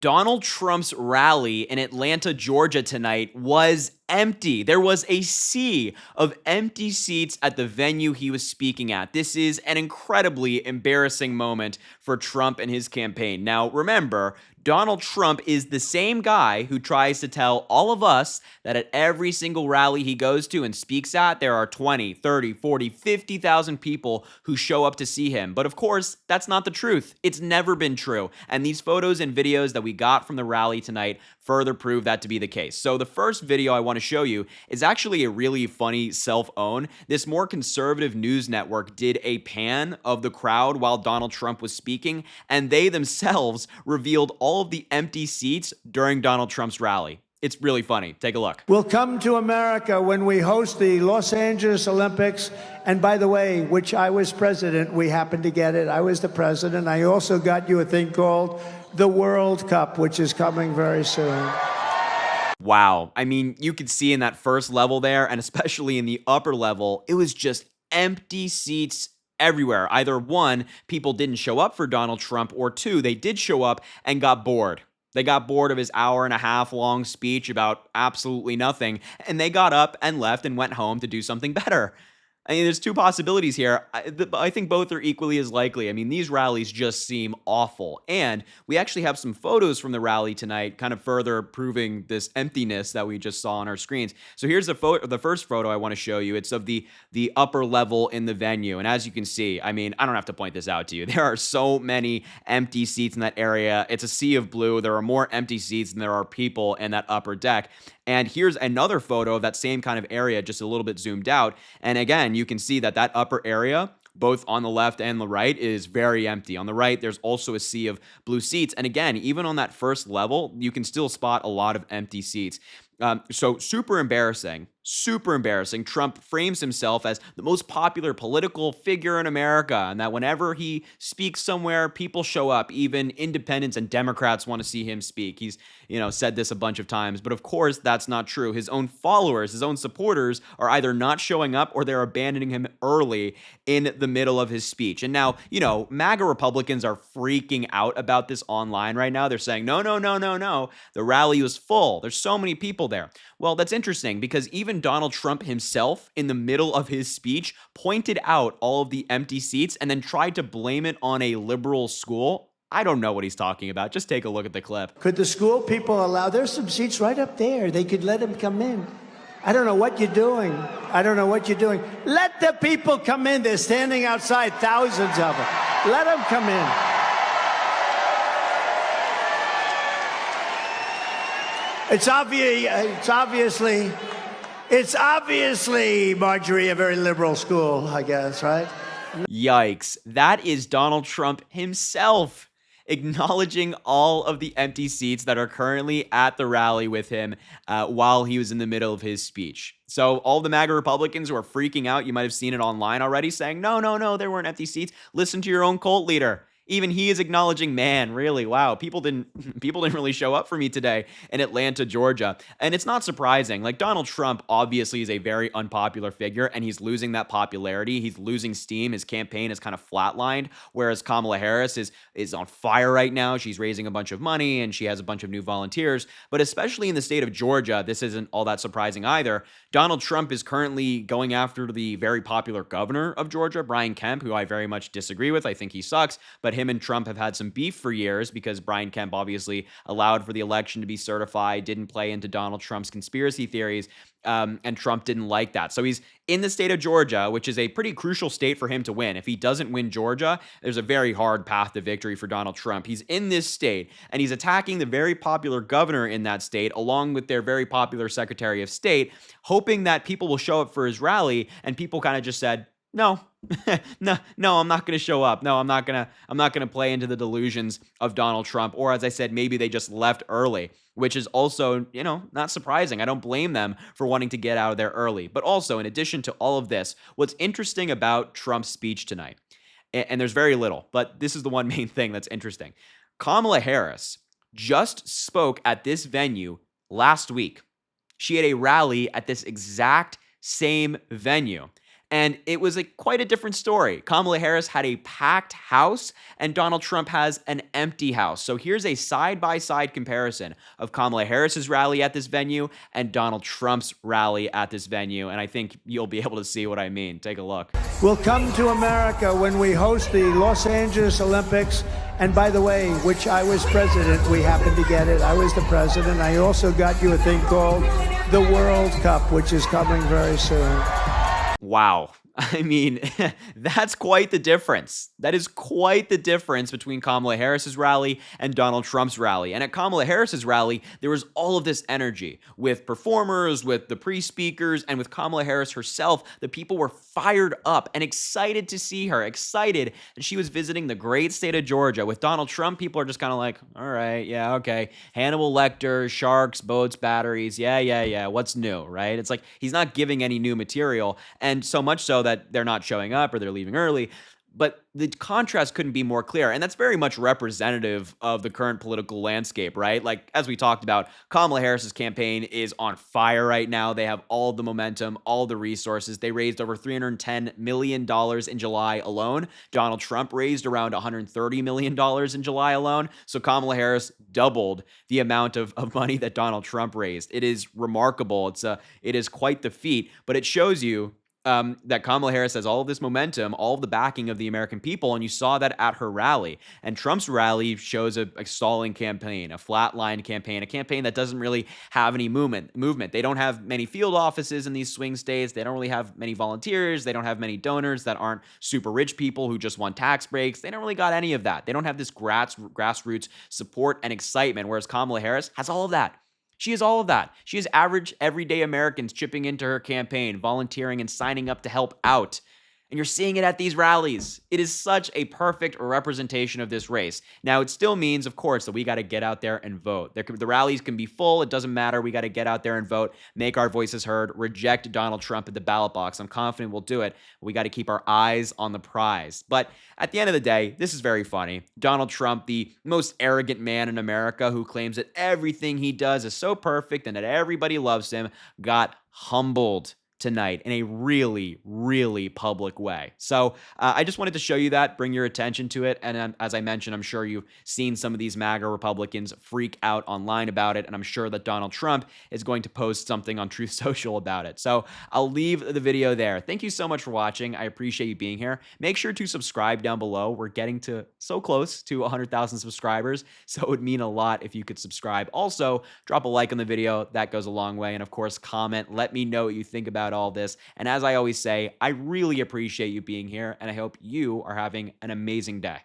Donald Trump's rally in Atlanta, Georgia tonight was empty. There was a sea of empty seats at the venue he was speaking at. This is an incredibly embarrassing moment for Trump and his campaign. Now, remember, Donald Trump is the same guy who tries to tell all of us that at every single rally he goes to and speaks at, there are 20, 30, 40, 50,000 people who show up to see him. But of course, that's not the truth. It's never been true. And these photos and videos that we got from the rally tonight further prove that to be the case. So the first video I want to show you is actually a really funny self-own. This more conservative news network did a pan of the crowd while Donald Trump was speaking, and they themselves revealed all of the empty seats during Donald Trump's rally. It's really funny. Take a look. We'll come to America when we host the Los Angeles Olympics. And by the way, which I was president, we happened to get it. I was the president. I also got you a thing called the World Cup, which is coming very soon. Wow. I mean, you could see in that first level there, and especially in the upper level, it was just empty seats everywhere. Either one, people didn't show up for Donald Trump, or two, they did show up and got bored. They got bored of his hour-and-a-half long speech about absolutely nothing, and they got up and left and went home to do something better. I mean, there's two possibilities here. I think both are equally as likely. I mean, these rallies just seem awful. And we actually have some photos from the rally tonight, kind of further proving this emptiness that we just saw on our screens. So here's the first photo I want to show you. It's of the upper level in the venue. And as you can see, I mean, I don't have to point this out to you. There are so many empty seats in that area. It's a sea of blue. There are more empty seats than there are people in that upper deck. And here's another photo of that same kind of area, just a little bit zoomed out. And again, you can see that upper area, both on the left and the right, is very empty. On the right, there's also a sea of blue seats. And again, even on that first level, you can still spot a lot of empty seats. So super embarrassing. Super embarrassing. Trump frames himself as the most popular political figure in America, and that whenever he speaks somewhere, people show up. Even independents and Democrats want to see him speak. He's, said this a bunch of times, but of course that's not true. His own followers, his own supporters are either not showing up or they're abandoning him early in the middle of his speech. And now, MAGA Republicans are freaking out about this online right now. They're saying, no. The rally was full. There's so many people there. Well, that's interesting because even Donald Trump himself, in the middle of his speech, pointed out all of the empty seats and then tried to blame it on a liberal school. I don't know what he's talking about. Just take a look at the clip. Could the school people allow? There's some seats right up there. They could let him come in. I don't know what you're doing. Let the people come in. They're standing outside, thousands of them. Let them come in. It's obviously, Marjorie, a very liberal school, I guess, right? Yikes. That is Donald Trump himself acknowledging all of the empty seats that are currently at the rally with him while he was in the middle of his speech. So all the MAGA Republicans who are freaking out, you might have seen it online already, saying, no, there weren't empty seats. Listen to your own cult leader. Even he is acknowledging, man, really, wow, people didn't really show up for me today in Atlanta, Georgia. And it's not surprising. Like, Donald Trump obviously is a very unpopular figure, and he's losing that popularity. He's losing steam. His campaign is kind of flatlined, whereas Kamala Harris is on fire right now. She's raising a bunch of money, and she has a bunch of new volunteers. But especially in the state of Georgia, this isn't all that surprising either. Donald Trump is currently going after the very popular governor of Georgia, Brian Kemp, who I very much disagree with. I think he sucks, but him and Trump have had some beef for years because Brian Kemp obviously allowed for the election to be certified, didn't play into Donald Trump's conspiracy theories, and Trump didn't like that. So he's in the state of Georgia, which is a pretty crucial state for him to win. If he doesn't win Georgia, there's a very hard path to victory for Donald Trump. He's in this state, and he's attacking the very popular governor in that state, along with their very popular Secretary of State, hoping that people will show up for his rally, and people kind of just said, no, I'm not going to show up. No, I'm not going to play into the delusions of Donald Trump. Or as I said, maybe they just left early, which is also, not surprising. I don't blame them for wanting to get out of there early. But also, in addition to all of this, what's interesting about Trump's speech tonight, and there's very little, but this is the one main thing that's interesting. Kamala Harris just spoke at this venue last week. She had a rally at this exact same venue. And it was quite a different story. Kamala Harris had a packed house, and Donald Trump has an empty house. So here's a side-by-side comparison of Kamala Harris's rally at this venue and Donald Trump's rally at this venue. And I think you'll be able to see what I mean. Take a look. Will come to America when we host the Los Angeles Olympics. And by the way, which I was president, we happened to get it. I was the president. I also got you a thing called the World Cup, which is coming very soon. Wow. I mean, that's quite the difference. That is quite the difference between Kamala Harris's rally and Donald Trump's rally. And at Kamala Harris's rally, there was all of this energy with performers, with the pre-speakers, and with Kamala Harris herself. The people were fired up and excited to see her, excited that she was visiting the great state of Georgia. With Donald Trump, people are just kind of like, all right, yeah, okay. Hannibal Lecter, sharks, boats, batteries, yeah. What's new, right? It's like he's not giving any new material, and so much so that they're not showing up or they're leaving early. But the contrast couldn't be more clear. And that's very much representative of the current political landscape, right? Like, as we talked about, Kamala Harris's campaign is on fire right now. They have all the momentum, all the resources. They raised over $310 million in July alone. Donald Trump raised around $130 million in July alone. So Kamala Harris doubled the amount of money that Donald Trump raised. It is remarkable. It is quite the feat, but it shows you that Kamala Harris has all of this momentum, all of the backing of the American people, and you saw that at her rally. And Trump's rally shows a stalling campaign, a flatline campaign, a campaign that doesn't really have any movement. They don't have many field offices in these swing states. They don't really have many volunteers. They don't have many donors that aren't super rich people who just want tax breaks. They don't really got any of that. They don't have this grassroots support and excitement, whereas Kamala Harris has all of that. She is all of that. She is average, everyday Americans chipping into her campaign, volunteering and signing up to help out. And you're seeing it at these rallies. It is such a perfect representation of this race. Now, it still means, of course, that we got to get out there and vote. The rallies can be full. It doesn't matter. We got to get out there and vote, make our voices heard, reject Donald Trump at the ballot box. I'm confident we'll do it. We got to keep our eyes on the prize. But at the end of the day, this is very funny. Donald Trump, the most arrogant man in America who claims that everything he does is so perfect and that everybody loves him, got humbled tonight in a really, really public way. So I just wanted to show you that, bring your attention to it. And as I mentioned, I'm sure you've seen some of these MAGA Republicans freak out online about it. And I'm sure that Donald Trump is going to post something on Truth Social about it. So I'll leave the video there. Thank you so much for watching. I appreciate you being here. Make sure to subscribe down below. We're getting to so close to 100,000 subscribers. So it would mean a lot if you could subscribe. Also, drop a like on the video. That goes a long way. And of course, comment. Let me know what you think about all this. And as I always say, I really appreciate you being here, and I hope you are having an amazing day.